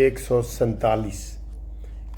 147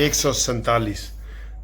147।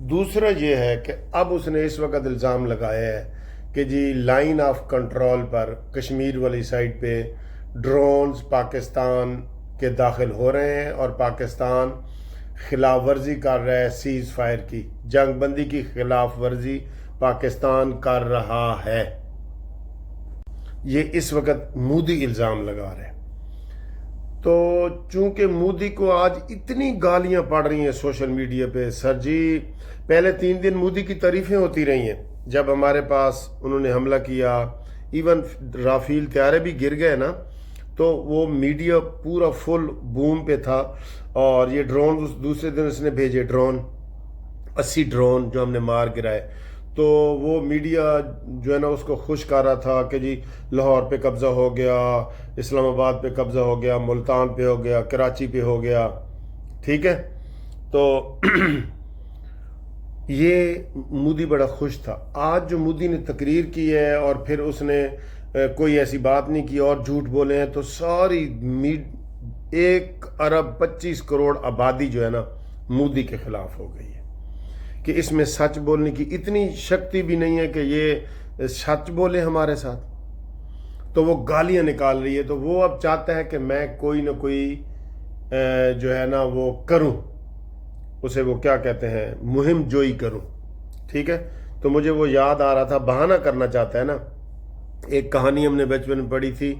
دوسرا یہ ہے کہ اب اس نے اس وقت الزام لگایا ہے کہ جی لائن آف کنٹرول پر کشمیر والی سائڈ پہ ڈرونز پاکستان کے داخل ہو رہے ہیں اور پاکستان خلاف ورزی کر رہا ہے سیز فائر کی، جنگ بندی کی خلاف ورزی پاکستان کر رہا ہے۔ یہ اس وقت مودی الزام لگا رہے ہیں۔ تو چونکہ مودی کو آج اتنی گالیاں پڑ رہی ہیں سوشل میڈیا پہ، سر جی پہلے 3 دن مودی کی تعریفیں ہوتی رہی ہیں جب ہمارے پاس انہوں نے حملہ کیا، ایون رافیل طیارے بھی گر گئے نا، تو وہ میڈیا پورا فل بوم پہ تھا۔ اور یہ ڈرون دوسرے دن اس نے بھیجے، 80 ڈرون جو ہم نے مار گرائے، تو وہ میڈیا جو ہے نا اس کو خوش کر رہا تھا کہ جی لاہور پہ قبضہ ہو گیا، اسلام آباد پہ قبضہ ہو گیا، ملتان پہ ہو گیا، کراچی پہ ہو گیا، ٹھیک ہے۔ تو یہ مودی بڑا خوش تھا۔ آج جو مودی نے تقریر کی ہے اور پھر اس نے کوئی ایسی بات نہیں کی اور جھوٹ بولے ہیں، تو ساری 1 ارب 25 کروڑ آبادی جو ہے نا مودی کے خلاف ہو گئی ہے کہ اس میں سچ بولنے کی اتنی شکتی بھی نہیں ہے کہ یہ سچ بولے ہمارے ساتھ، تو وہ گالیاں نکال رہی ہے۔ تو وہ اب چاہتا ہے کہ میں کوئی نہ کوئی جو ہے نا وہ کروں، اسے وہ کیا کہتے ہیں، مہم جوئی کروں، ٹھیک ہے۔ تو مجھے وہ یاد آ رہا تھا، بہانہ کرنا چاہتا ہے نا۔ ایک کہانی ہم نے بچپن میں پڑھی تھی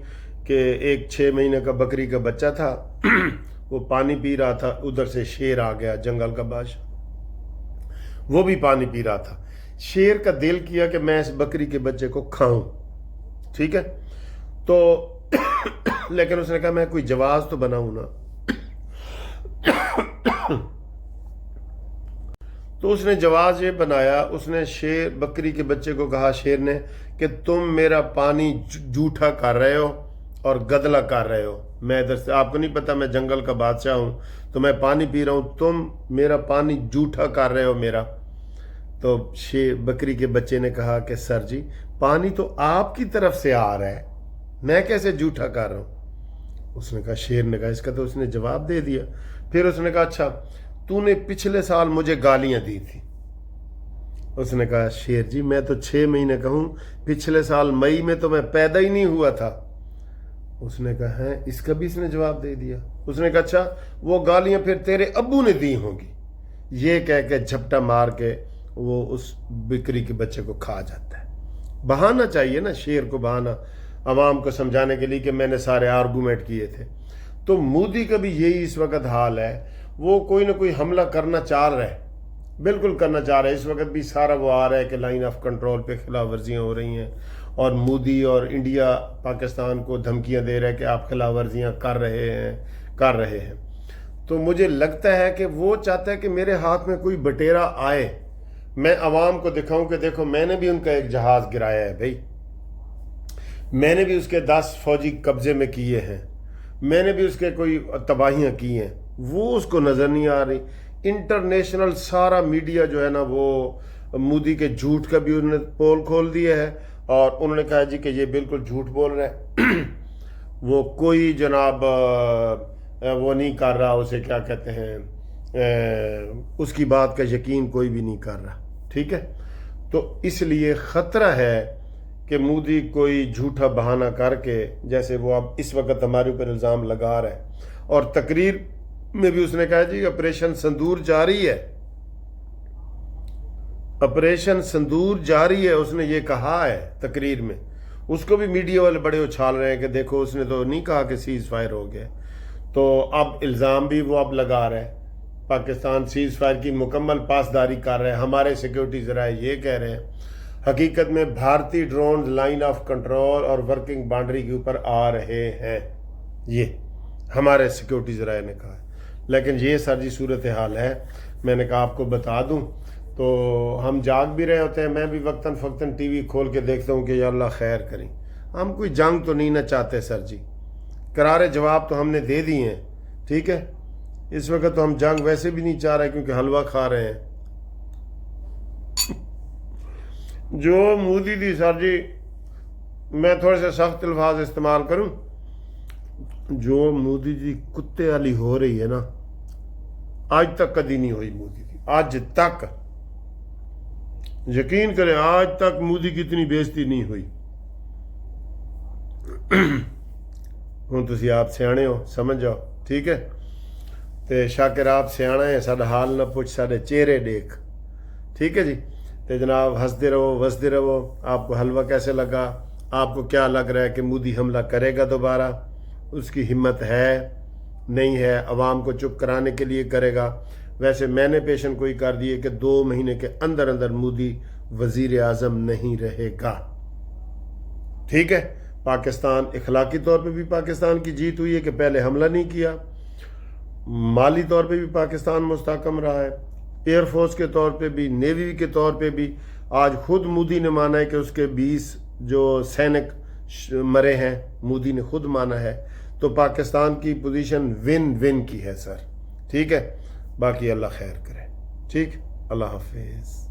کہ ایک 6 مہینے کا بکری کا بچہ تھا، وہ پانی پی رہا تھا، ادھر سے شیر آ گیا، جنگل کا بادشاہ، وہ بھی پانی پی رہا تھا۔ شیر کا دل کیا کہ میں اس بکری کے بچے کو کھاؤں، ٹھیک ہے۔ تو لیکن اس نے کہا میں کوئی جواز تو بناؤں نا۔ تو اس نے جواز یہ بنایا، اس نے بکری کے بچے کو کہا، شیر نے، کہ تم میرا پانی جھوٹا کر رہے ہو اور گدلا کر رہے ہو، میں ادھر سے، آپ کو نہیں پتا میں جنگل کا بادشاہ ہوں، تو میں پانی پی رہا ہوں، تم میرا پانی جھوٹا کر رہے ہو میرا۔ تو بکری کے بچے نے کہا کہ سر جی پانی تو آپ کی طرف سے آ رہا ہے، میں کیسے جھوٹا کر رہا ہوں؟ اس نے کہا، شیر نے کہا، اس کا تو اس نے جواب دے دیا۔ پھر اس نے کہا، اچھا تو نے پچھلے سال مجھے گالیاں دی تھی۔ اس نے کہا، شیر جی میں تو 6 مہینے کا ہوں، پچھلے سال مئی میں تو میں پیدا ہی نہیں ہوا تھا۔ اس نے کہا ہے، اس کا بھی اس نے جواب دے دیا۔ اس نے کہا، اچھا وہ گالیاں پھر تیرے ابو نے دی ہوں گی۔ یہ کہہ کے جھپٹا مار کے وہ اس بکری کے بچے کو کھا جاتا ہے۔ بہانا چاہیے نا، شیر کو بہانا عوام کو سمجھانے کے لیے کہ میں نے سارے آرگومنٹ کیے تھے۔ تو مودی کا بھی یہی اس وقت حال ہے، وہ کوئی نہ کوئی حملہ کرنا چاہ رہا ہے، بالکل کرنا چاہ رہا ہے۔ اس وقت بھی سارا وہ آ رہا ہے کہ لائن آف کنٹرول پہ خلاف ورزیاں ہو رہی ہیں، اور مودی اور انڈیا پاکستان کو دھمکیاں دے رہا ہے کہ آپ خلاف ورزیاں کر رہے ہیں۔ تو مجھے لگتا ہے کہ وہ چاہتا ہے کہ میرے ہاتھ میں کوئی بٹیرا آئے، میں عوام کو دکھاؤں کہ دیکھو میں نے بھی ان کا ایک جہاز گرایا ہے بھائی، میں نے بھی اس کے 10 فوجی قبضے میں کیے ہیں، میں نے بھی اس کے کوئی تباہیاں کی ہیں، وہ اس کو نظر نہیں آ رہی۔ انٹرنیشنل سارا میڈیا جو ہے نا وہ مودی کے جھوٹ کا بھی انہوں نے پول کھول دیا ہے، اور انہوں نے کہا جی کہ یہ بالکل جھوٹ بول رہا ہے، وہ کوئی جناب وہ نہیں کر رہا، اسے کیا کہتے ہیں، اس کی بات کا یقین کوئی بھی نہیں کر رہا، ٹھیک ہے۔ تو اس لیے خطرہ ہے کہ مودی کوئی جھوٹا بہانہ کر کے، جیسے وہ اب اس وقت ہمارے اوپر الزام لگا رہا ہے، اور تقریر میں بھی اس نے کہا جی آپریشن سندور جاری ہے، آپریشن سندور جاری ہے، اس نے یہ کہا ہے تقریر میں۔ اس کو بھی میڈیا والے بڑے اچھال رہے ہیں کہ دیکھو اس نے تو نہیں کہا کہ سیز فائر ہو گیا۔ تو اب الزام بھی وہ اب لگا رہے ہیں، پاکستان سیز فائر کی مکمل پاسداری کر رہے ہیں، ہمارے سیکیورٹی ذرائع یہ کہہ رہے ہیں۔ حقیقت میں بھارتی ڈرون لائن آف کنٹرول اور ورکنگ باؤنڈری کے اوپر آ رہے ہیں، یہ ہمارے سیکیورٹی ذرائع نے کہا ہے۔ لیکن یہ سر جی صورتحال ہے، میں نے کہا آپ کو بتا دوں۔ تو ہم جاگ بھی رہے ہوتے ہیں، میں بھی وقتاً فوقتاً ٹی وی کھول کے دیکھتا ہوں کہ یا اللہ خیر کریں۔ ہم کوئی جنگ تو نہیں نہ چاہتے سر جی، کرارے جواب تو ہم نے دے دیے ہیں، ٹھیک ہے۔ اس وقت تو ہم جنگ ویسے بھی نہیں چاہ رہے کیونکہ حلوہ کھا رہے ہیں۔ جو مودی دی سر جی، میں تھوڑے سے سخت الفاظ استعمال کروں، جو مودی جی کتے والی ہو رہی ہے نا، آج تک کدی نہیں ہوئی مودی دی، آج تک یقین کریں آج تک مودی کی اتنی بےزتی نہیں ہوئی. ہوں تسی آپ سیانے ہو سمجھ جاؤ ٹھیک ہے. تے شاکر آپ سیانا ہے ساڈا حال نہ پوچھ ساڈے چہرے دیکھ ٹھیک ہے جی. تے جناب ہنستے رہو وستے رہو. آپ کو حلوہ کیسے لگا؟ آپ کو کیا لگ رہا ہے کہ مودی حملہ کرے گا دوبارہ؟ اس کی ہمت ہے نہیں ہے؟ عوام کو چپ کرانے کے لیے کرے گا؟ ویسے میں نے پیشن گوئی کر دی ہے کہ 2 مہینے کے اندر اندر مودی وزیر اعظم نہیں رہے گا ٹھیک ہے. پاکستان اخلاقی طور پہ بھی پاکستان کی جیت ہوئی ہے کہ پہلے حملہ نہیں کیا. مالی طور پہ بھی پاکستان مستحکم رہا ہے. ایئر فورس کے طور پہ بھی نیوی کے طور پہ بھی آج خود مودی نے مانا ہے کہ اس کے 20 جو سینک مرے ہیں مودی نے خود مانا ہے. تو پاکستان کی پوزیشن ون ون کی ہے سر ٹھیک ہے. باقی اللہ خیر کرے ٹھیک. اللہ حافظ.